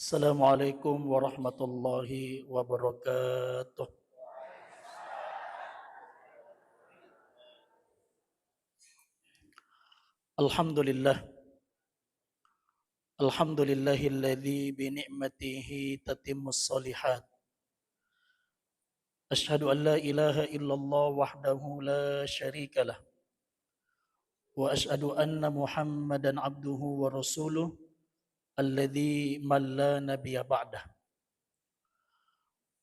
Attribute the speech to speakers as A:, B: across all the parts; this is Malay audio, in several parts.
A: Assalamualaikum warahmatullahi wabarakatuh. Alhamdulillah. Alhamdulillahilladzi bi ni'matihi tatimmus shalihat. Asyhadu an la ilaha illallah wahdahu la syarika lah. Wa asyhadu anna Muhammadan abduhu wa rasuluh alladzi man la nabiyya ba'dah.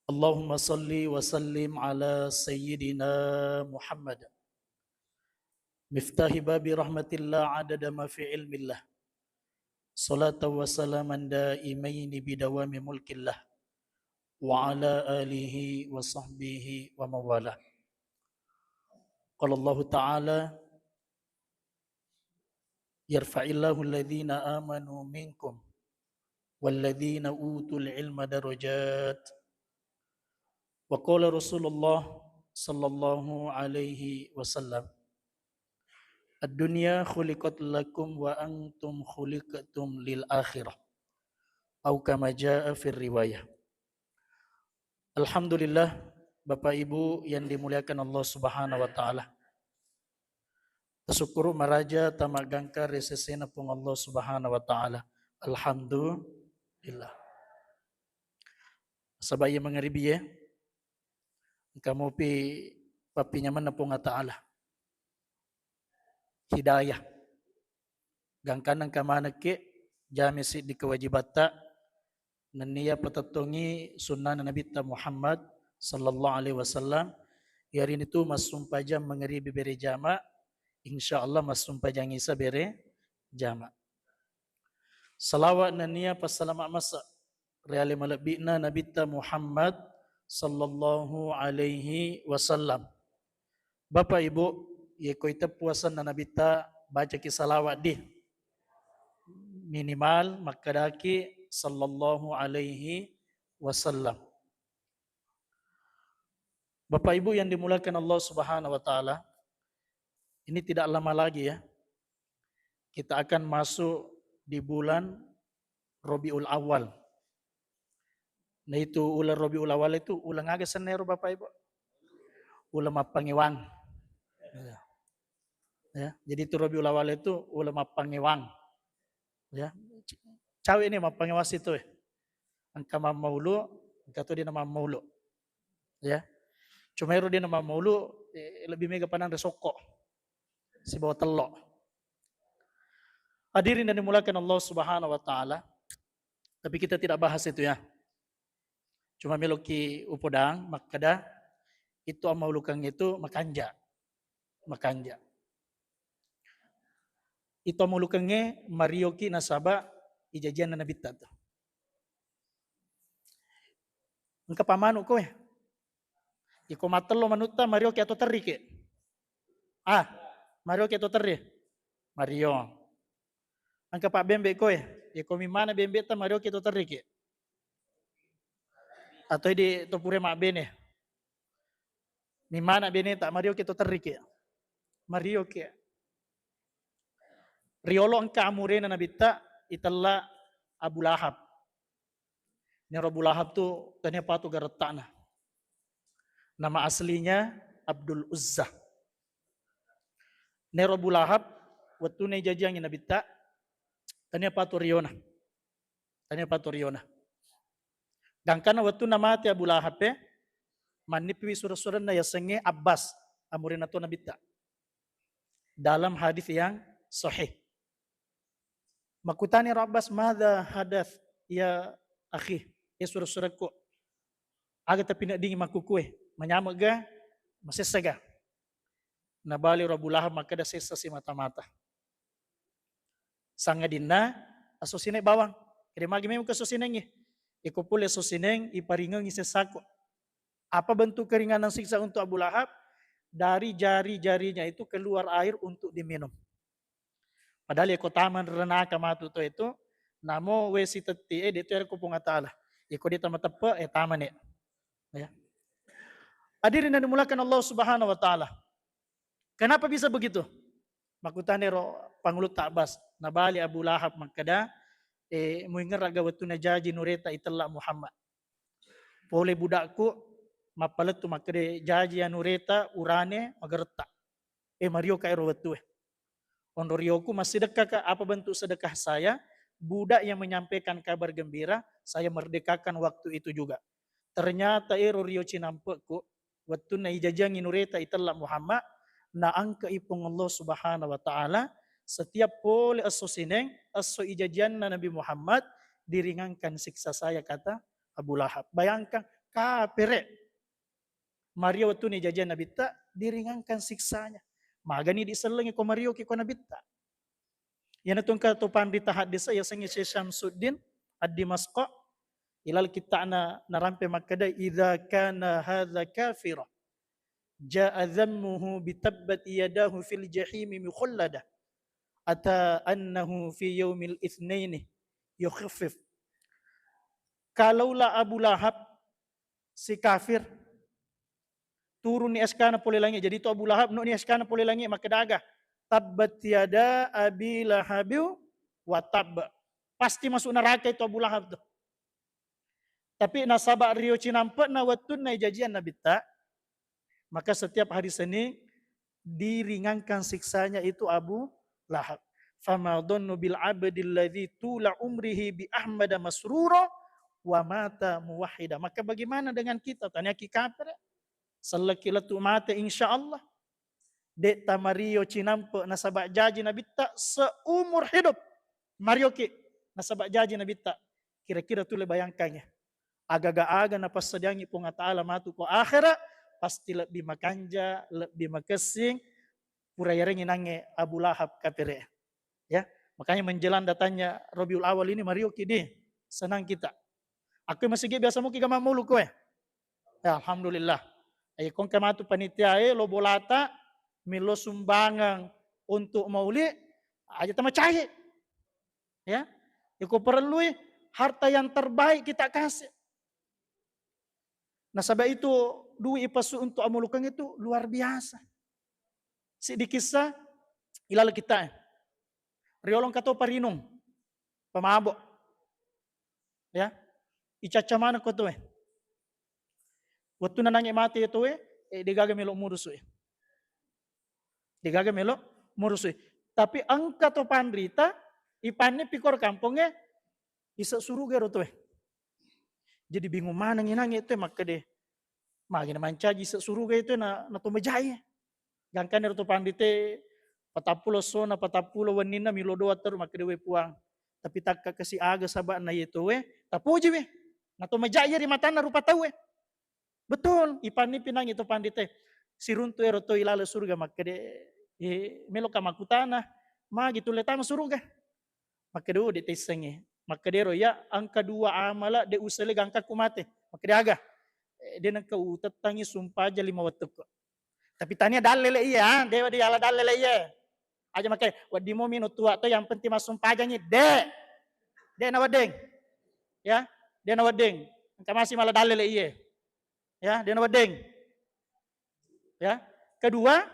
A: Allahumma salli wa sallim ala sayyidina Muhammad. Miftahi babi rahmatillah adada ma fi ilmillah. Salatan wa salaman daimaini bidawami mulkillah wa ala alihi wa sahbihi wa mawalah. Qala Allah Ta'ala yarfa'illahu alladhina amanu minkum walladhina utul ilma darajat. Wa qala Rasulullah sallallahu alaihi wasallam ad-dunya khuliqat lakum wa antum khuliqatum lil akhirah atau kama jaa fir riwayah. Alhamdulillah, Bapak Ibu yang dimuliakan Allah Subhanahu wa taala. Tasukuru maraja tamagangka resesena pung Allah Subhanahu wa taala. Alhamdulillah. Sabaya mangaribi ya. Kamu pi papinya mana pung taala. Hidayah. Gangkanang kamana ke jamisi di kewajibata naniya patatongi sunnah Nabi Muhammad sallallahu alaihi wasallam. Hari itu mas sumpajam mengeribi bere jama, insyaallah mas sumpajang isa bere jama. Salawat naniya pasalama masa reale malabina Nabi Muhammad sallallahu alaihi wasallam. Bapak Ibu, ye koita puasan na Nabi baca ki salawat di minimal makadaki sallallahu alaihi wasallam. Bapak Ibu yang dimulakan Allah Subhanahu wa taala, ini tidak lama lagi ya. Kita akan masuk di bulan Rabiul Awal. Nah itu ulang Rabiul Awal itu ulang aga senero Bapak Ibu. Ulang mapangiwang. Ya, jadi itu Rabiul Awal itu ulang mapangiwang. Ya. Cawe ini mapangiwas itu ya. Angka maulu, angka tu dia nama maulu. Ya. Cuma itu dia nama maulu lebih mega panang resoko. Si bawa telok. Hadirin dan dimulakan Allah Subhanahu wa taala. Tapi kita tidak bahas itu ya. Cuma meloki upodang makada itu amaulukang itu makanja. Makanja. Itu amaulukangnya marioki nasaba ijajian na nabita to. Engka pamanu ko eh. Iko matelo manuta Mario ke ato terri ke. Mario ke ato terri. Mario. Angka pak bembe ko eh. Iko mimana bembe ta Mario ke ato terri ke. Atau di topure mak bene. Mimana bene ta Mario ke ato terri ke. Mario ke. Riolo angka amurena nabita italla Abu Lahab. Ini Abu Lahab tu tanya patu garetana. Nama aslinya Abdul Uzza. Ini Abu Lahab waktu ne jajang nabita tanya patu riona. Tanya patu riona. Gangkana waktu nama ti Abu Lahab manipi surah-surah na yasenge Abbas amurena tu nabita. Dalam hadis yang sahih. Makutani Abbas madza hadath ya akhi ya surah-surahku aga tapi nak dingin makukue menyama ga masesa ga nabali Abu Lahab maka da sesa si mata-mata sanga dinna asosine bawang kede magi memo kasosineng iko pule sosineng iparingang isesako apa bentuk keringanan siksa untuk Abu Lahab dari jari-jarinya itu keluar air untuk diminum. Padahal iko taman renaka matu to itu namo wesi teti de ter ko punga taala. Iko di tamat tepe taman ya. Hadirin yang dimulakan Allah Subhanahu wa taala. Kenapa bisa begitu? Makutane ro pangulut Ta'bas nabali Abu Lahab makada muingar raga watu na jaji nureta italla Muhammad. Pole budakku mapaletu makade jaji nureta urane magerta. Mario ka ero watu. Ondorioku masih sedekah ka, apa bentuk sedekah saya? Budak yang menyampaikan kabar gembira, saya merdekakan waktu itu juga. Ternyata ero rio cinampekku, waktu na ijajangi nureta italla Muhammad, na angka ipung Allah subhanahu wa ta'ala, setiap pole aso sineng, aso ijajan na Nabi Muhammad, diringankan siksa saya, kata Abu Lahab. Bayangkan, kapere. Maria waktu ni ijajan Nabi tak, diringankan siksanya. Magani diselengi ko Mario ki ko Nabitta. Yan itong katupan di tahadis ay sangi si Syamsuddin ad-Dimasqa ilal kita na narampe makada idza kana hadza kafira jaa dhammuhu bitabbat yadahu fil jahim mukhallada ata annahu fi yaumil itsnain yukhaffif. Kalaulah Abu Lahab si kafir turun ni askana pole langit, jadi itu Abu Lahab no ni askana pole langit maka daga tabbat yada abi lahabiu wa tab. Pasti masuk neraka itu Abu Lahab tuh. Tapi nasabak rio cinampe na watun na jajian Nabi tak, maka setiap hari Senin diringankan siksanya itu Abu Lahab. Fama dhannu bil abdil ladzi tula umrihi bi ahmad masrura wa mata muwahhida. Maka bagaimana dengan kita? Tanya ki kafir. Salakilatu mata insyaallah. Dek tamario cinampe nasabak jaji Nabi tak seumur hidup. Mario ki nasabak jaji Nabi tak. Kira-kira tu le bayangkannya. Aga-aga na pasadiangi po nga ta'ala matu ko akhirat pasti lebih makanja, lebih makesing purayareng inange Abu Lahab kafire. Ya, makanya menjelang datanya Rabiul Awal ini Mario ki di senang kita. Aku masih biasa mau kiga mamulu ko ya. Alhamdulillah. Kong kamatu panitia lo bolata milo sumbangan untuk maulid aja tama cahe. Ya. Iko perlu harta yang terbaik kita kasih. Nah sebab itu duit ipasu untuk amulukan itu luar biasa. Si dikisah ilal kita. Riolong kato parinong pemabok. Ya. Icaca mana ko to Waktu nanangi mati itu digaga melok murusu Digaga melok murusu. Tapi angka to pandrita ipannya pikor kampungnya isa suruga roto Jadi bingung mana nginangi itu maka deh magina mancaji isa suruga itu na to majaya. Gangkan roto pandite 40 sona 40 wanina milo doa ter maka dewe puang. Tapi tak kasih aga sabak na itu tapuji na to majaya di matana rupa tahu Betul, ipani pinang itu pandite. Siruntu eroto ilala surga maka de melo kamakutana magi tu letama surga. Maka de de tesengi. Maka de ya angka 2 amala de usale gangka kumate. Maka de aga. De nang kau tetangi sumpah aja 5 waktu. Tapi tanya dalele iya, dewa di ala dalele iya. Aja maka wadi mo minu tua to yang penting mas sumpah aja ni de. De na wadeng. Ya, de na wadeng. Angka masih malah dalele iya. Ya, dia wadeng. Ya. Kedua,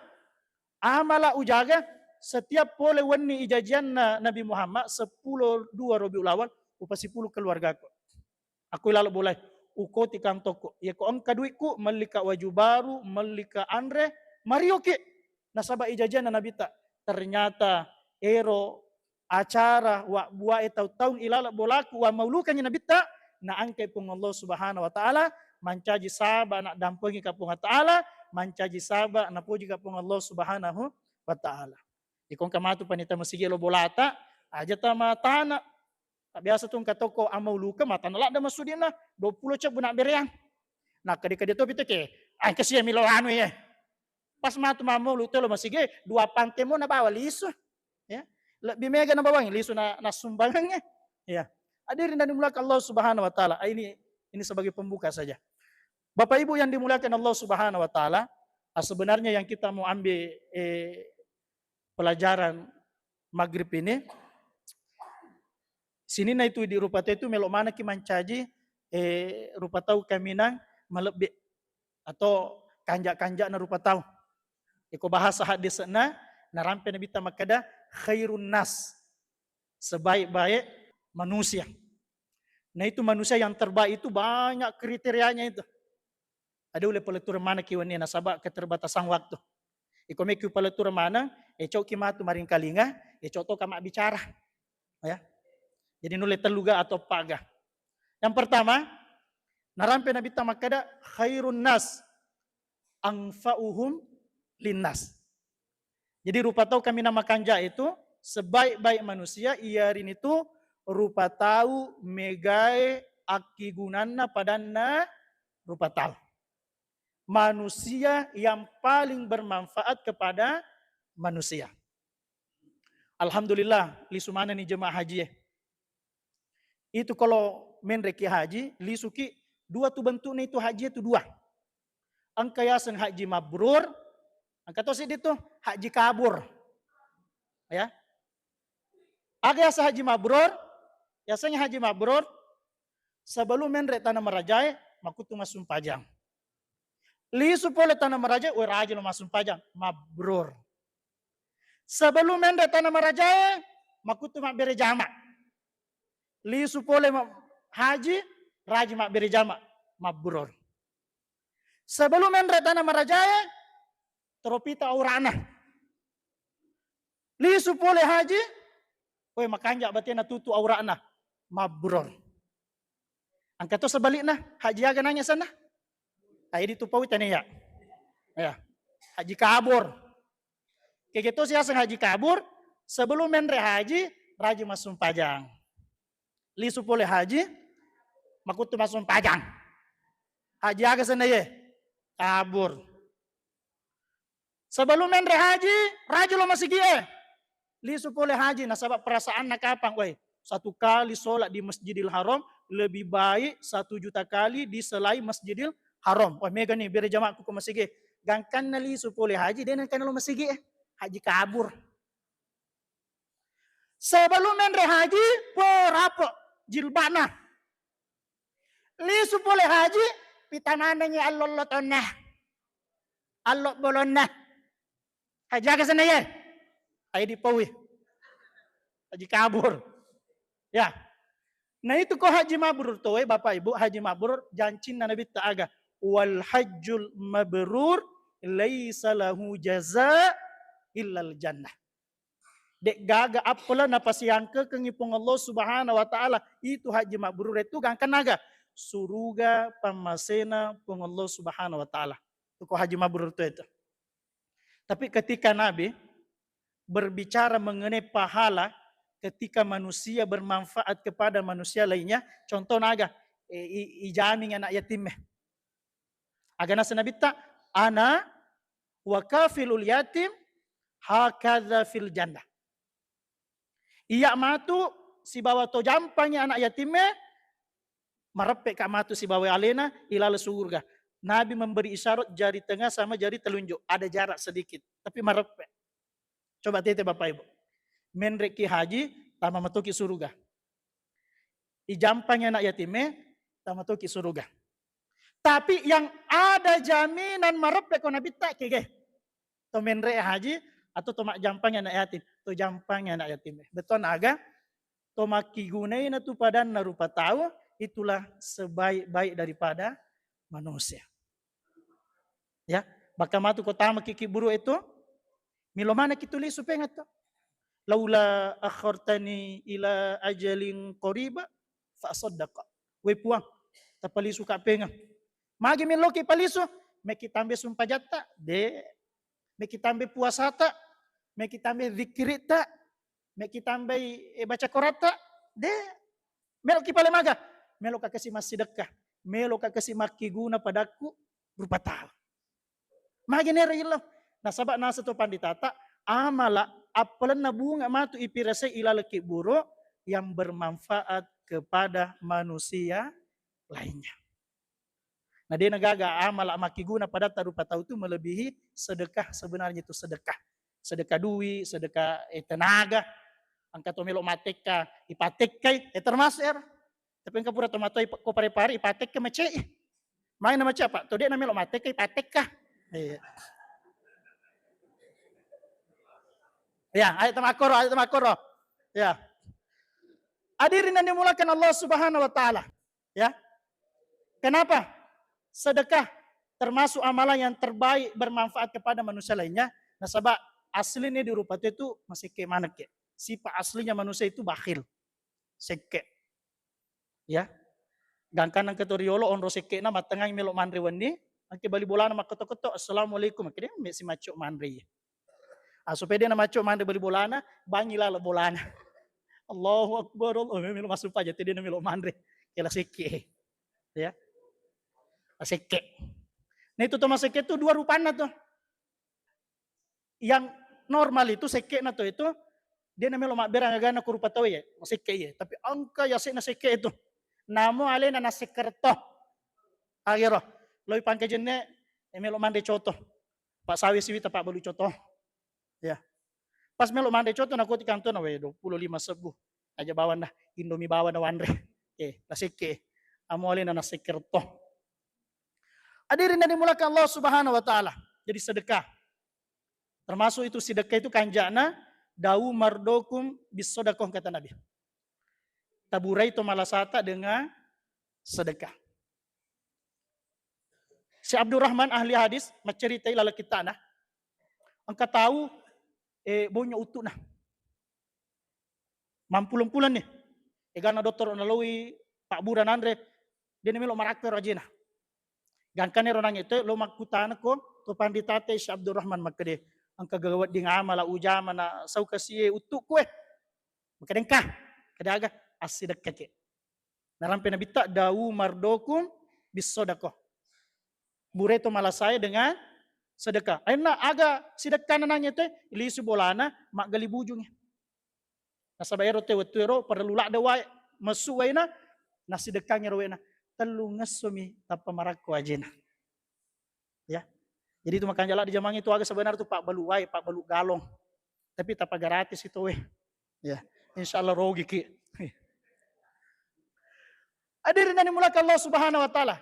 A: amala ujaga setiap pole wani ijajian Nabi Muhammad 10 2 Rabiul Awal upa 10 keluarga ko. Aku lalu boleh uko tikang toko. Ya ko angka duitku malika waju baru, malika andre, marioki. Nasaba ijajian Nabi tak. Ternyata ero acara wa buat tahun ilala bolaku wa maulukannya Nabi tak na angkai pun Allah Subhanahu wa taala mancaji saba nak dampengi kapung ta'ala, mancaji saba nak puji kapung Allah Subhanahu wa ta'ala. Ikon kamatu panita masigi lo bolata, aja tama tanah. Biasa tuh katoko amau luka mata nolak dah masudin lah 20 cek bunak berian. Nah kadi-kadi tu bitu ke, ay kasi milo anu ya. Pas matu mamau lu lo masigi 2 pantemo na bawa lisu. Ya. Lebih mega na bawang lisu na sumbangannya. Ya. Hadirin dan dimulakan Allah Subhanahu wa taala. Ini sebagai pembuka saja. Bapak Ibu yang dimuliakan Allah Subhanahu wa taala, sebenarnya yang kita mau ambil pelajaran maghrib ini sini na itu di rupa itu melok mana ki mancaji rupa tahu kaminang malebih atau kanjak-kanjak na rupa tahu. Iko bahasa hadis na narampe nabi ta makada khairun nas. Sebaik-baik manusia. Nah itu manusia yang terbaik itu banyak kriterianya itu. Ada oleh peletur mana kiwani nasabak keterbatasan waktu. Iko mekiu peletur mana, cok kimatu maring kalinga, cok to kama bicara. Ya. Jadi nule teluga atau paga. Yang pertama, narampe Nabi tamakada khairun nas angfa'uhum linnas. Jadi rupa tahu kami nama kanja itu sebaik-baik manusia iarin itu rupa tahu megai aki gunana padanna rupa tahu. Manusia yang paling bermanfaat kepada manusia. Alhamdulillah, lisumana ni jemaah haji. Itu kalau menreki haji, lisuki dua tu bentuknya itu haji itu dua. Angkayasan haji mabrur, angkatosid itu haji kabur. Ya. Agak haji mabrur, biasanya haji mabrur, sebelum menrek tanah merajai, makutu masuk pajang. Lisu pole tanah merajai, raja lo masuk pajang, mabrur. Sebelum menrek tanah merajai, makutu mak beri jamak. Lisu pole haji, raja mak beri jamak, mabrur. Sebelum menrek tanah merajai, teropita aurana. Lisu pole haji, makanya batina tutu aurana, mabrur. Angkat tu sebaliknya, haji aga nanya sana. Kayak itu pautan ya. Ya. Haji kabur. Kayak gitu sih asal haji kabur, sebelum menre haji, raja masuk pajang. Lisu boleh haji, makutu masuk pajang. Haji aga sana ya, kabur. Sebelum menre haji, raja lo masih gie. Lisu boleh haji, nasabak perasaan nak kapang, weh. 1 kali sholat di Masjidil Haram lebih baik 1 juta kali di selain Masjidil Haram. Wah mega nih biar jamaahku ke masjid. Gangkan nali supole haji dan kan lo masjid haji kabur. Sebelum menre haji perapo jilbana. Li supole haji pitanananya Allah tonah. Allah bolonna. Haji aga sana ya. Ay di pawi. Haji kabur. Ya. Nah itu kok haji mabrur tuh Bapak Ibu, haji mabrur jancin Nabi ta'aga. Wal hajjul mabrur laisa lahu jaza illal jannah. Dek gaga apalah napasi angka kengipong Allah Subhanahu wa taala itu haji mabrur itu gangkan naga suruga pamasena pong Allah Subhanahu wa taala. Itu kok haji mabrur itu. Tapi ketika Nabi berbicara mengenai pahala ketika manusia bermanfaat kepada manusia lainnya, contoh naga ijamin anak yatim. Agana Nabi ta ana wa kafilul yatim hakadza fil jannah. Iya matu si bawa to jampangnya anak yatimnya marepek ka matu si bawa alena ilal surga. Nabi memberi isyarat jari tengah sama jari telunjuk, ada jarak sedikit, tapi marepek. Coba tete Bapak Ibu. Menreki haji tama matoki surga. Ijampangnya anak yatimnya tama matoki surga. Tapi yang ada jaminan marepek ko Nabi tak kege. To menre haji atau to mak jampangnya anak yatim, to jampangnya anak yatim. Betul naga to maki gunain tu padan narupa tahu itulah sebaik-baik daripada manusia. Ya, baka matu ko tama kiki buru itu milomana kituli supaya ngato. Laula akhartani ila ajalin qariba fa saddaqa. We puang tapalisu ka penga. Magi meloki palisu meki tambe sumpajata de meki tambe puasata meki tambe zikrita meki tambe baca Qur'ata de meloki pale maga meloka kasih sedekah meloka kasih maki guna padaku berupa tahu. Magi nere illah nasabak nasa to panditata amala apalan na bunga matu ipirase ilalaki buro yang bermanfaat kepada manusia lainnya. Nah dia nagaga amal makiguna pada tarupa tahu itu melebihi sedekah sebenarnya itu sedekah. Sedekah duit, sedekah tenaga. Angkat omelo mateka, ipatekai, termasuk ya. Tapi engkau pura tomatoi ko pare-pare ipatek mace. Main nama siapa? Tuh dia namelo mateka ipatekah. Ya, ayat makoro. Ya. Hadirin yang dimulakan Allah Subhanahu wa taala. Ya. Kenapa? Sedekah termasuk amalan yang terbaik bermanfaat kepada manusia lainnya. Nah, sebab aslinya di rupa itu masih ke mana ke? Sifat aslinya manusia itu bakhil. Seke. Ya. Gangkan ang katoriolo onro seke na matengah melok manri wandi. Ang kibali bola na makoto-koto. Assalamualaikum. Kaya may si macho manri. Supaya dia na macho manri bali bola na. Bangila la bola na. Allahu Akbar. Allah. Milo masuk aja. Tidak na melok manri. Kaya seke. Ya. Seke. Nah itu Thomas seke itu dua rupanya tuh. Yang normal itu seke na tuh itu dia namanya mak berang agana kurupa tahu ya, seke ya. Tapi angka ya na seke itu. Namo ale na sekerto. Agero. Loi pangke jenne emelo mande coto. Pak sawi siwi pak balu coto. Ya. Pas melo mande coto na koti kanto na we 25 sebu. Aja bawan dah Indomie bawa na wandre. Na seke. Amo ale na sekerto. Hadirin yang dimulakan Allah Subhanahu wa taala. Jadi sedekah. Termasuk itu sedekah itu kanjana dawu mardokum bisodakoh kata Nabi. Taburai itu malasata dengan sedekah. Si Abdurrahman ahli hadis menceritai lala kita nah. Angka tahu bonya utuh nah. Mampulan-pulan nih. Egana dokter nalawi Pak Buran Andre dia nemelo marakter aja nah. Gangkan orang itu lo makutan ko to panditate si Abdurrahman makade ang kagawat ding amala ujama na sau kasi utuk kue makadeng ka kadaga asidak kake narampe na bita dawu mardokum bisodako bureto malasaya dengan sedekah ayna aga sedekah nananya te ilisu bolana mak gali bujungnya nasabayero te wetero perlu lak dawai masu waina na sedekahnya rawena telu ngasumi tapa marako ajena. Ya. Jadi itu makan jala di zaman itu agak sebenarnya itu Pak Baluai, Pak Balu Galong. Tapi tapa gratis itu weh. Ya. Insyaallah rogi ki. Hadirin yang dimulakan Allah Subhanahu wa taala.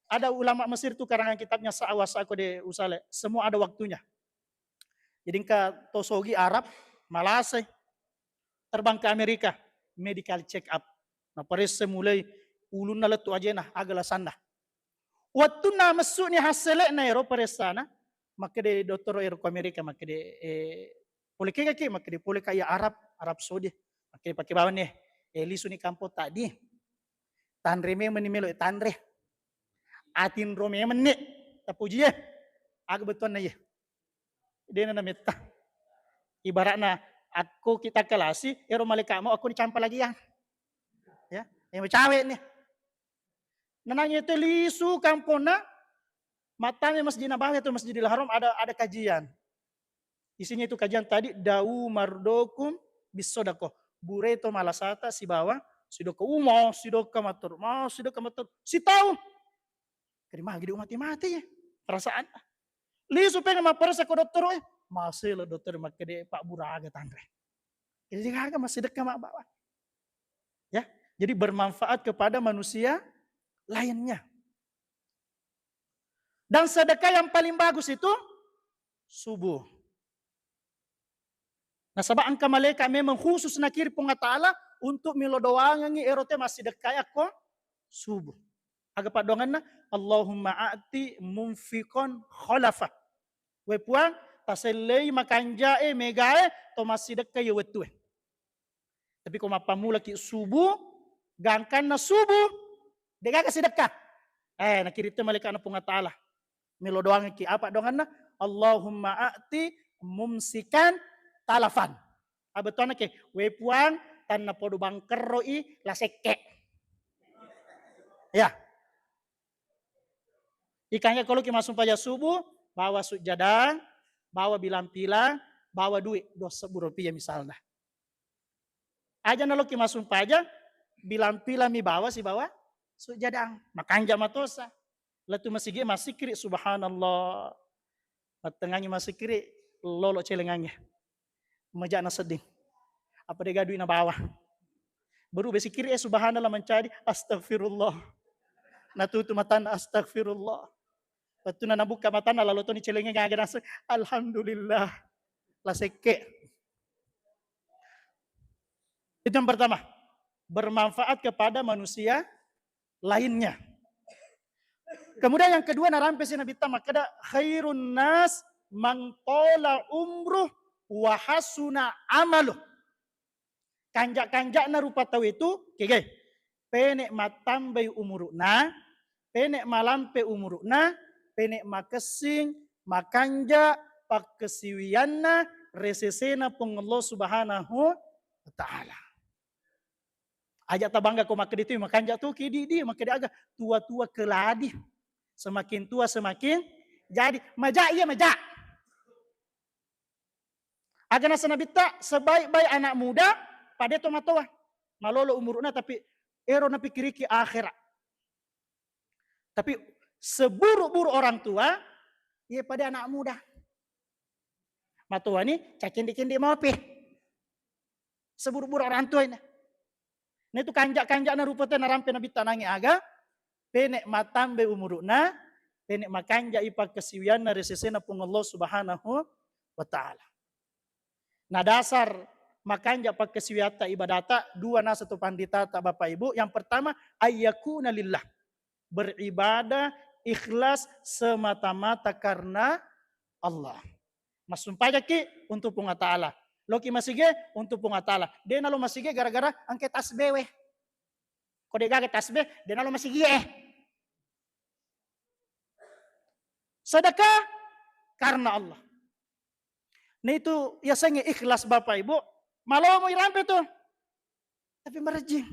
A: Ada ulama Mesir itu karangan kitabnya Sa'awas aku de usale. Semua ada waktunya. Jadi ka tosogi Arab, Malaysia, terbang ke Amerika, medical check up. Nah, pares mulai ulun na letu aja nah agala sanda. Waktu na masuk ni hasilnya na ero paresana, maka de doktor ero ke Amerika, maka de boleh kaya maka de boleh kaya Arab Saudi, maka de pakai bawa nih, lisu ni kampo tadi, tanre me menimelo tanre, atin rome menit, tapuji ya, agak betul na ya, dia na meta, ibaratnya aku kita kelasi, ero malaikat mau aku dicampur lagi ya, yang cawe nih. Nananya itu lisu kampona matanya Masjid Nabawi atau Masjidil Haram ada kajian. Isinya itu kajian tadi dawu mardokum bisodako. Bureto malasata si bawa sidoka umo sidoka matur mau sidoka matur si tahu. Kadi mah gede mati ya. Perasaan. Lisu pengen mapersa ko dokter masih lo dokter makade Pak Buraga tandre. Jadi kagak masih dekat mak bawa. Ya, jadi bermanfaat kepada manusia lainnya. Dan sedekah yang paling bagus itu subuh. Nah, sebab angka malaikat memang khusus nakir punga ta'ala untuk milodoangan ni erote masih dekat ako subuh. Agak pak dongan na Allahumma a'ti mumfikon khalafa. We puang taselei makanjae megae to masih dekat ya wetu. Tapi kung mapamula ki subuh, gangkan na subuh, dega kasih dekat. Nakirito malaikat na punga ta'ala. Milo doang ki apa dongan na Allahumma a'ti mumsikan talafan. Abeton na ke we puang tan na podo bangkeroi la seke. Ya. Ikannya kalau ki masuk paja subuh, bawa sujada, bawa bilang-bilang, bawa duit 2.000 rupiah misalnya. Aja na lo ki masuk paja, bilang-bilang mi bawa si bawa sujadang, makanja matosa. Latu masih kiri subhanallah. Matengahnya masih kiri lolo celengannya. Majak na sedih. Apa dia gaduin na bawah. Baru besi kiri subhanallah mencari astagfirullah. Natutu matan astagfirullah. Waktu na nabuka matan lalu tu ni celengnya ngaga nasa alhamdulillah. La seke. Itu yang pertama. bermanfaat kepada manusia lainnya. Kemudian yang kedua narampe si Nabi makada khairun nas man tola umruh wa hasuna amaluh. Kanjak-kanjakna rupa tahu itu, kege. Penek matambai umuruna, penek malampe umuruna, penek makesing, makanja, pakesiwianna, resesena pung Allah subhanahu wa ta'ala. Ajak tabangga ko makedi itu makanja tu kidi di makedi aga tua-tua keladi. Semakin tua semakin jadi majak iya majak. Aga nasa nabita sebaik-baik anak muda pada to matoa. Malolo umuruna tapi ero na pikiriki akhirat. Tapi seburuk-buruk orang tua ia pada anak muda. Matoa ni cakendi-kendi mau pi. Seburuk-buruk orang tua ini. Nah itu kanjak-kanjak na rupa na rampe nabi tanangi aga penek matambe umuruna penek makanja ipa kesiwian na resesena pung Allah subhanahu wa ta'ala. Nah dasar makanja pa kesiwiata ibadata dua na satu pandita tak bapak ibu. Yang pertama ayyakuna lillah, beribadah ikhlas semata-mata karena Allah. Masumpah ki untuk punga ta'ala. Loki masige untuk punga ta'ala. Dia nalo masige gara-gara angke tasbih weh. Kode gaga tasbih, dia nalo masige sedekah karena Allah. Nah itu ya sange ikhlas bapak ibu. Malau mau irampe tuh. Tapi merejing.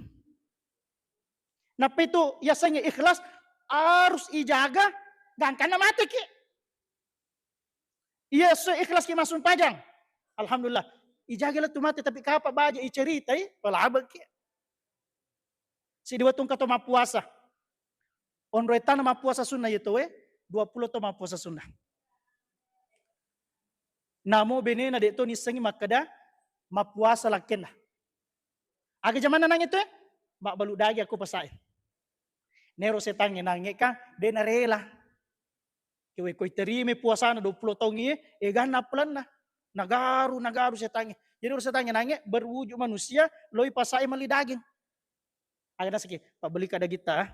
A: Nah itu ya sange ikhlas harus ijaga dan karena mati ki. Iya so ikhlas ki masun pajang. Alhamdulillah. Ijaga lah tu mati tapi kapa baja iceritai palabag ki. Si dua tungka to mapuasa. Onroetan mapuasa sunnah itu 20 to mapuasa sunnah. Namo benena de to ni sengi makada mapuasa laken. Aga zaman nang itu mak balu dagi aku pasai. Nero setangi nangi ka de na rela. Kewe koi terime puasa na 20 tahun ganap plan na. Nagaru setangi. Jadi urus setangi nangi berwujud manusia loi pasai mali daging. Aga na siki pak beli kada kita.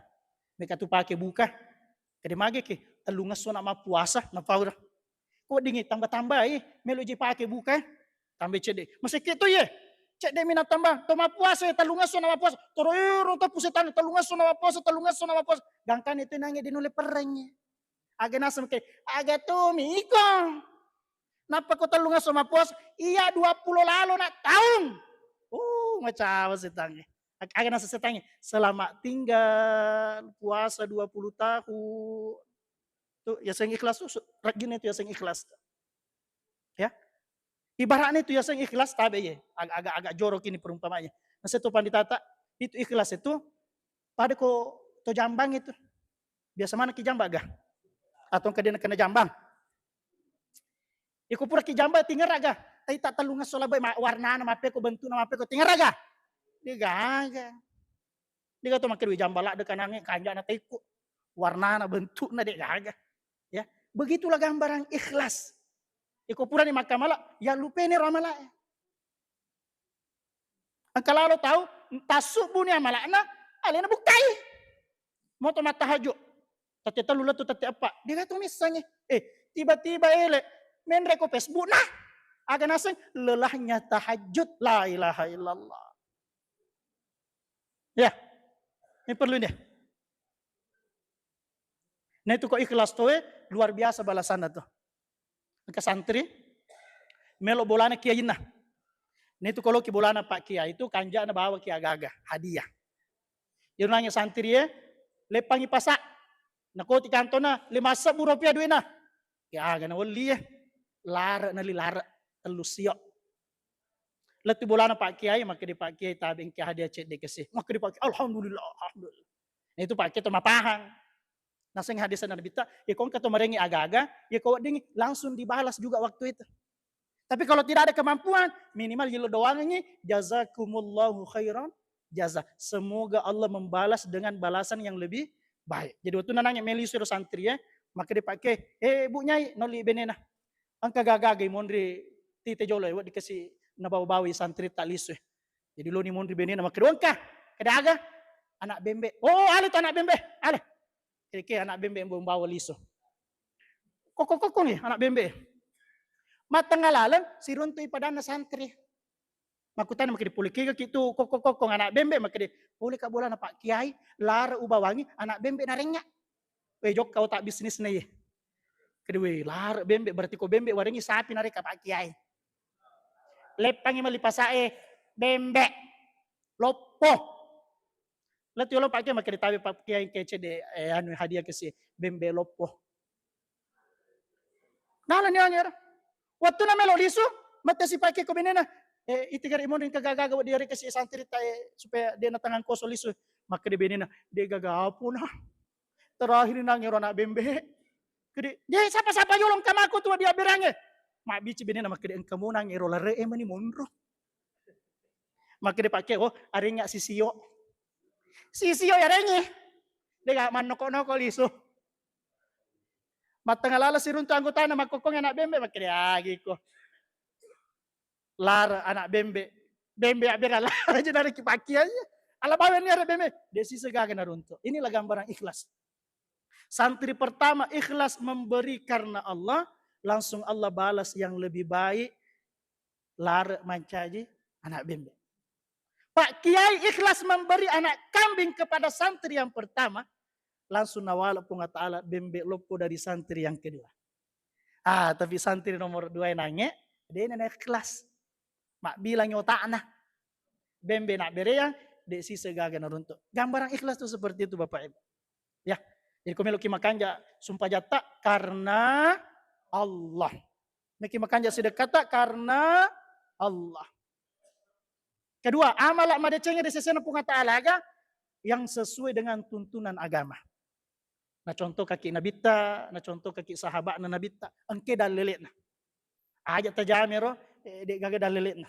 A: Mereka tu pakai buka. Kade mage ke telungas so nama puasa na paura. Kok dingi tambah-tambah melu je pakai buka. Tambah cede. Masih gitu ye. Cek de mina tambah. Toma puasa telungas so nama puasa. Toroiro to pusetan telungas so nama puasa. Gangkan itu nangi dinule perengnya. Aga nasem ke aga tu miko. Napa ko telungas so nama puasa? Iya 20 lalu nak tahun. Macam setangnya. Aga nasa setangnya. Selamat tinggal puasa 20 tahun. Tuh ya sing ikhlas tuh rajin itu ya sing ikhlas. Ya. Ibaratnya itu ya sing ikhlas tabe ya. Agak jorok ini perumpamanya. Nah setu panditata itu ikhlas itu pada ko to jambang itu. Biasa mana ki jambang gah? Atau kena jambang. Iku pura ki jambang tinggal raga. Tai tak telungas sola bae warna na mape ko bentuk na mape ko tinggal raga. Dia gaga. Dia kata makin jambala dekan angin kanja na taiku. Warna na bentuk na dia gaga. Ya, begitulah gambaran ikhlas. Iko pura ni makamala, ya lupa ni ramala. Kalau lo tahu, tasuk bunia malakna, alena buktai. Mau tomat tahajud. Tati talula tu tati apa? Dia kata misalnya, tiba-tiba menre ko Facebook nah. Aga naseng lelahnya tahajud, la ilaha illallah. Ya, ini perlu nih. Nah itu kok ikhlas tuh luar biasa balasan tuh. Ke santri, melo bolana kiai nah. Nah itu kalau ki bolana pak kiai itu kanja na bawa ki aga-aga hadiah. Dia nanya santri lepangi pasak. Nah kau ti kantona 5.000 rupiah duit nah. Ya aga na wali lara na lara telus siok. Letu bolana pak kiai maka di pak kiai tabing ki hadiah cek dikasih. Maka di pak alhamdulillah. Nah itu pak kiai tu mapahang. Naseng hadis Nabi kita, ya kau kata merengi aga-aga, ya kau dengi langsung dibalas juga waktu itu. Tapi kalau tidak ada kemampuan, minimal jilo doang ini jazakumullahu khairan jaza. Semoga Allah membalas dengan balasan yang lebih baik. Jadi waktu nanya meli suruh santri maka dipakai, bu nyai noli benena. Angka gagagai mondri tite jolo dikasih nabawa-bawi santri tak lisu. Jadi lo ni mondri benena maka doangkah. Kedaga anak bembe. Oh, ale tu anak bembe. Ale. Kira anak bembe yang bawa liso. Kok nih anak bembe. Matangalalan si runtui padana santri. Makutan makadi puli kika kitu kok anak bembe makadi puli ka bola na Pak Kiai lara ubawangi anak bembe narengnya. Jok kau tak bisnis nih. Kedua lara bembe berarti ko bembe warengi sapi nareka Pak Kiai. Lepangi malipasae bembe lopo. Let yo lo Pak Kiai makadi tabi Pak Kiai kece de anu hadiah ke si bembe lopo. Nala ni angera. Waktu na melo lisu mata si Pak Kiai ko benena itigar imon ka gagaga dia kasi santri tae supaya dia na tangan koso lisu maka dia benena dia gagapo na terakhir nang ngero anak bembe kedi dia sapa yolong kamaku tu dia berange mak bici benena maka dia engkamu nang ngero lare mani mondro maka dia pakai arenya sisio ya renye dia gak manoko lisu matangalala sirun tu anggota na makokong anak bembe maka dia giko lara anak bembe abira lara aja dari kipaki aja ala bawen ni ada bembe desi segaga narunto inilah gambaran ikhlas santri pertama ikhlas memberi karena Allah langsung Allah balas yang lebih baik lara mancaji anak bembe Pak Kiai ikhlas memberi anak kambing kepada santri yang pertama langsung nawala punga ta'ala bembe lopo dari santri yang kedua tapi santri nomor 2 nanya dia nenek ikhlas mak bilang otak nah bembe nak bereang de si segaga naruntuk gambaran ikhlas itu seperti itu Bapak Ibu ya jadi komelo ki makanja sumpah jata karena Allah meki makanja sedekata karena Allah kedua amal madecenge de sesena punga ta'ala yang sesuai dengan tuntunan agama nah contoh kaki nabita nah contoh kaki sahabat na nabita engke dalilena aja tajamero de gaga dalilena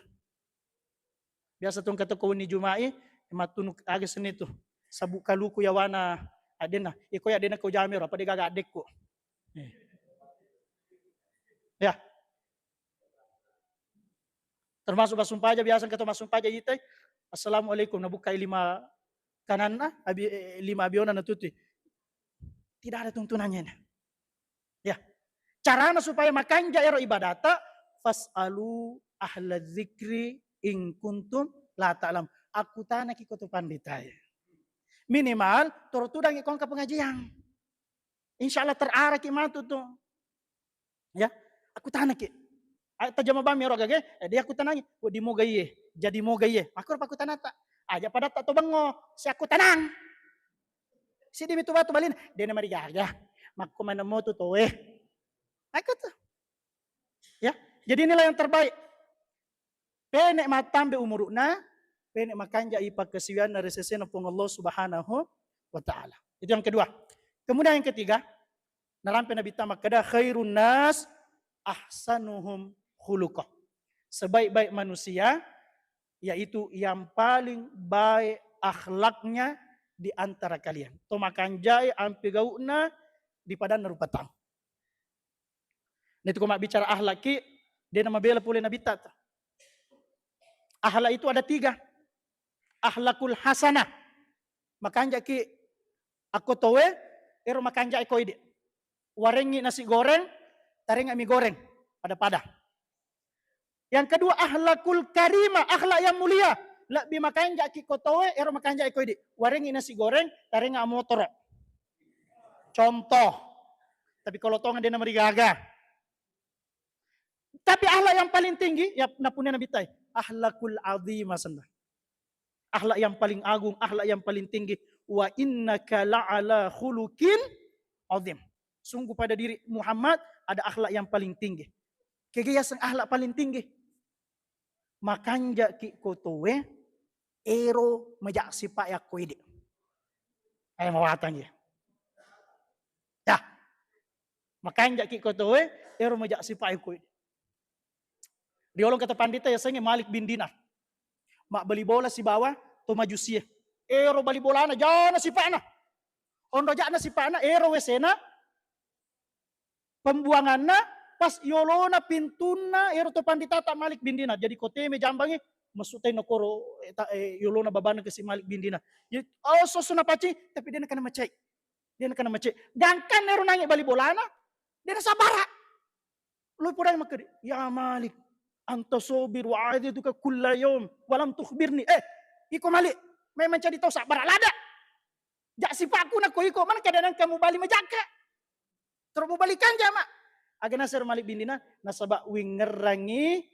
A: biasa tong kata ko ni jumai matunu aga seni tu sabu kaluku yawana adena iko ya adena ko jamero apa de gaga adekku ya termasuk basumpah aja biasa kata masumpah aja ite assalamualaikum nabukai 5 kananna abi 5 abiona natuti tidak ada tuntunannya ya carana supaya makanja ero ibadata fasalu ahla dzikri in kuntum la ta'lam aku tanah ki kutu pandita minimal turutudang ikon ke pengajian insyaallah terarah ki matu tuh ya aku tanah ki tajama bami ro gage dia aku tanangi di mogaye jadi mogaye makor aku tanah tak aja pada tak to bengo si aku tanang si di bitu batu balin dia nama digaga makko mana mo to aku tuh ya jadi inilah yang terbaik penek matambe umuruna penek makanja ipa kesiwan dari sesena pung Allah Subhanahu wa taala itu yang kedua kemudian yang ketiga narampe nabi tamak kada khairun nas ahsanuhum khuluqah sebaik-baik manusia yaitu yang paling baik akhlaknya di antara kalian. To makanjai ampi gauna di padan narupatang. Itu kuma bicara akhlak ki dia nama bela pule nabi tata. Akhlak itu ada 3. Akhlakul hasanah. Makanja ki aku towe ero makanja iko ide. Warengi nasi goreng, tarenga mie goreng pada. Yang kedua akhlakul karimah, akhlak yang mulia. Lebih makanja ki kotowe ero makanja iko ide. Warengi nasi goreng, tarenga motor. Contoh. Tapi kalau tongan dia nama digaga. Tapi akhlak yang paling tinggi ya napunya nabi tai. Akhlakul azimah senda. Akhlak yang paling agung, akhlak yang paling tinggi. Wa innaka la'ala khuluqin azim. Sungguh pada diri Muhammad ada akhlak yang paling tinggi. Kegiatan akhlak paling tinggi. Makanja ki kotowe ero majak sipak ya koide. Ay mawatan ya. Ya. Makanja ki kotowe ero majak sipak ya koide. Diolong kata pandita ya senge Malik bin Dinar. Mak beli bola si bawah to maju sie. Ero bali bola na jana sipakna. Ondo jana sipakna ero wesena pembuanganna pas yolona pintuna ero to pandita tak Malik bin Dinar jadi koteme jambangi masuk tayo na koro, yulo na babana kasi Malik bin Dinar. Oh, so na paci, tapi dia nak macai. Dia nak macai. Gangkan nero nanya bali bolana, dia nak sabara. Lu pura makari, ya Malik, anta sobir wa aidituka kulla yawm, walam tukhbirni. Iko Malik, may mencari tahu sabara lada. Jak sipaku nak ko iko, man kadang kamu bali majaka. Terus mau balikan jama. Aga nasir Malik bin Dinar, nasabak wingerangi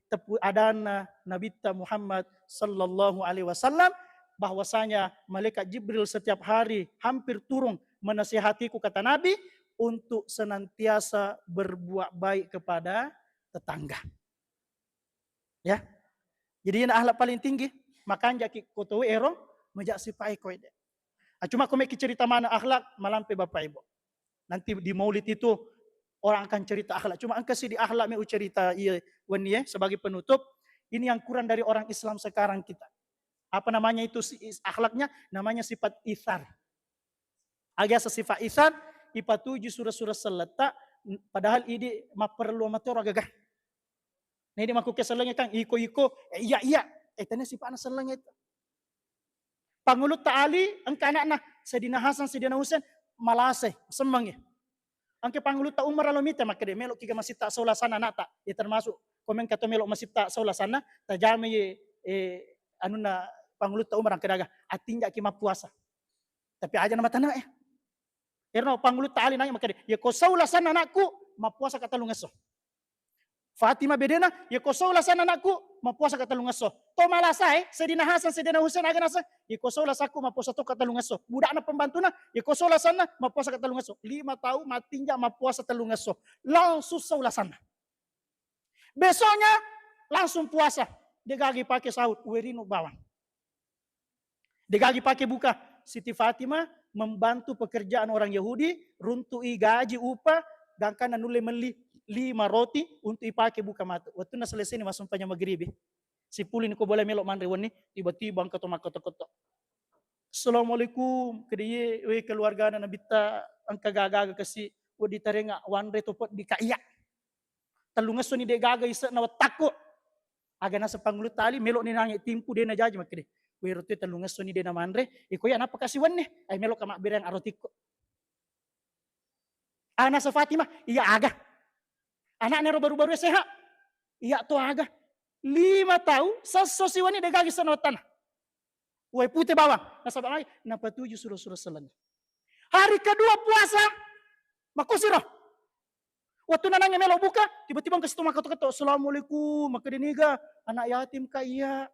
A: tepu adana Nabi Muhammad sallallahu alaihi wasallam bahwasanya malaikat Jibril setiap hari hampir turun menasihatiku kata Nabi untuk senantiasa berbuat baik kepada tetangga. Ya. Jadi ini akhlak paling tinggi, makanya ki kotowe ero majak sipai ko ide. Cuma kau meki cerita mana akhlak malampe Bapak Ibu. Nanti di Maulid itu orang akan cerita akhlak. Cuma angka si di akhlak mau cerita iya wani sebagai penutup. Ini yang kurang dari orang Islam sekarang kita. Apa namanya itu akhlaknya? Namanya sifat ithar. Agak sifat ithar, ipatuju surah-surah seletak, padahal ini perlu amator agak. Nah ini maku keselengnya kang, iko-iko, iya. Tanya sifat anak selengnya itu. Pangulut ta'ali, angka anak-anak, Sayyidina Hasan, Sayyidina Husain, malasay, semangnya. Angke pangulut ta Umar alomita maka de melok kiga masih tak saula sana nata ya termasuk komen kata melok masih tak saula sana tajame anuna pangulut ta Umar angke daga atinja ki puasa tapi aja nama tanah erno pangulut ta ali nanya maka de ya ko saula sana anakku puasa kata lu ngeso Fatima bedena ya ko saula sana anakku puasa kata lu ngeso to malasai Sayyidina Hasan Sayyidina Husain aga nasa ya ko saula saku puasa to kata lu ngeso budak na pembantuna ya ko saula sana puasa kata lu ngeso 5 tahun matinja puasa telu ngeso langsung saula sana besoknya langsung puasa dia gagi pakai sahur werino bawang dia gagi pakai buka Siti Fatimah membantu pekerjaan orang Yahudi runtui gaji upah gangkan nule meli 5 roti untuk dipakai buka mata. Waktu na selesai ni masuk panya maghribi. Si pulin ko boleh melok mandre wani tiba-tiba angkat makoto-koto. Assalamualaikum kediye we keluarga na nabita angka gagaga kasi wadi tarenga wanre topot di kaiya. Talungas so ni de gaga isa na takko. Aga na sa pangulut tali melok ni nangi timpu de na jaji makede. We rote talungas so ni de na mandre iko ya napa kasi wanne ay melok ka makbirang arotiko. Ana sa Fatimah iya aga. Anaknya baru-baru sehat. Iya tuh agak 5 tahun sesosiwani degagi sanotan. Wai putih bawang. Nasabak lagi. Napa 7 surah-surah selan. Hari kedua puasa. Makusiro. Waktu nanangnya melo buka. Tiba-tiba kasih tuh makato-kato. Assalamualaikum. Maka diniga. Anak yatim ka iya.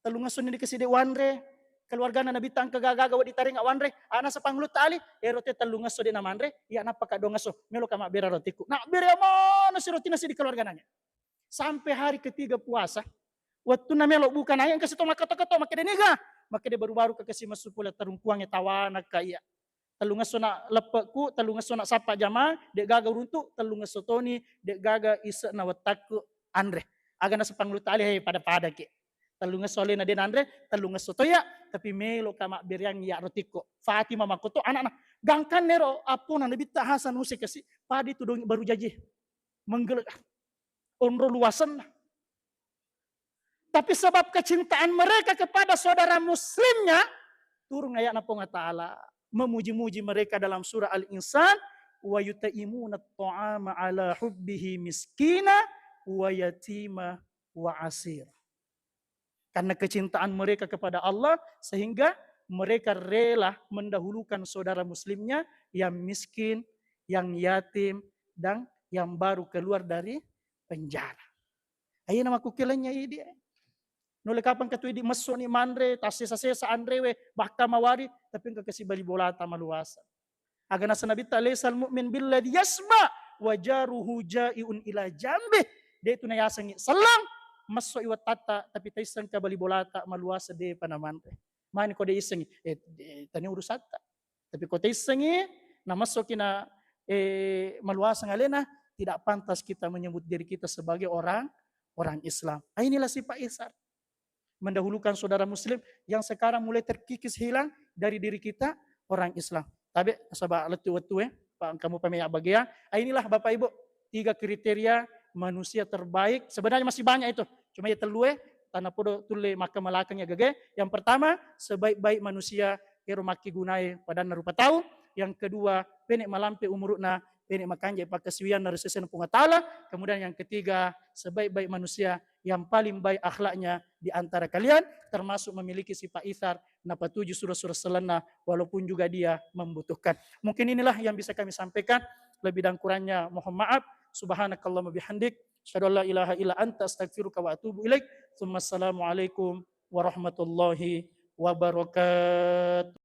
A: Talungasun ini kasih de wanre. Keluarga na nabitang kagagawa di taring awanre ana sa panglut tali erote talungas so di namanre ya napaka dongaso melo kama bera rotiku na bera mo si roti nasi di keluarga nanya sampai hari ketiga puasa waktu na melo bukan ayang kasih to makato-kato makade niga makade baru-baru kasih masuk pula tarungkuangnya tawana kaya talungas so na lepekku talungas so na sapa jama dek gaga runtu talungas so toni dek gaga isa na watakku andre aga na sa panglut tali hey pada-pada ke talungas sole na din andre talungas sotoya tapi melo kama beriang ya rotiko Fatimah makoto anak-anak gangkan nero apo na nabita Hasan Husain kasi padi tu dong baru jaji menggelak onro luasan tapi sebab kecintaan mereka kepada saudara muslimnya turun ayat na ponga taala memuji-muji mereka dalam surah Al-Insan wa yutaimuna at-ta'ama ala hubbihi miskina wa yatima wa asir. Karena kecintaan mereka kepada Allah sehingga mereka rela mendahulukan saudara muslimnya yang miskin, yang yatim, dan yang baru keluar dari penjara. Ayo nama kukilannya ini. Nole kapan katui di masuk ni mandre, tasesa andrewe, bahkan mawari, tapi enggak kasih bali bolata maluasa. Agana sanabi ta'alaysal mu'min billadhi yasma wajaruhu ja'iun ila jambe. Dia itu na yasangi salang. Masuk iwat tata tapi taisang ka bali bolata maluasa de panaman mani ko de isangi tani urusata tapi ko taisangi na masuk kina maluasa ngalena tidak pantas kita menyebut diri kita sebagai orang Islam. Inilah sifat ihsan mendahulukan saudara muslim yang sekarang mulai terkikis hilang dari diri kita orang Islam. Tapi sabak letu-letu kamu pemaya bagian. Inilah Bapak Ibu 3 kriteria manusia terbaik, sebenarnya masih banyak itu. Cuma ya telue tanah podo tulle maka malakangnya gage. Yang pertama, sebaik-baik manusia ero maki gunai pada rupa tahu. Yang kedua, penek malampe umuruna, penek makanje pakasiwian dari sesen punga ta'ala. Kemudian yang ketiga, sebaik-baik manusia yang paling baik akhlaknya di antara kalian, termasuk memiliki sifat ithar, napatuju surah-surah selena, walaupun juga dia membutuhkan. Mungkin inilah yang bisa kami sampaikan. Lebih dan kurangnya mohon maaf. Subhanakallahumma bihamdik. Asyhadu an la ilaha illa anta astaghfiruka wa atubu ilaik. Assalamualaikum warahmatullahi wabarakatuh.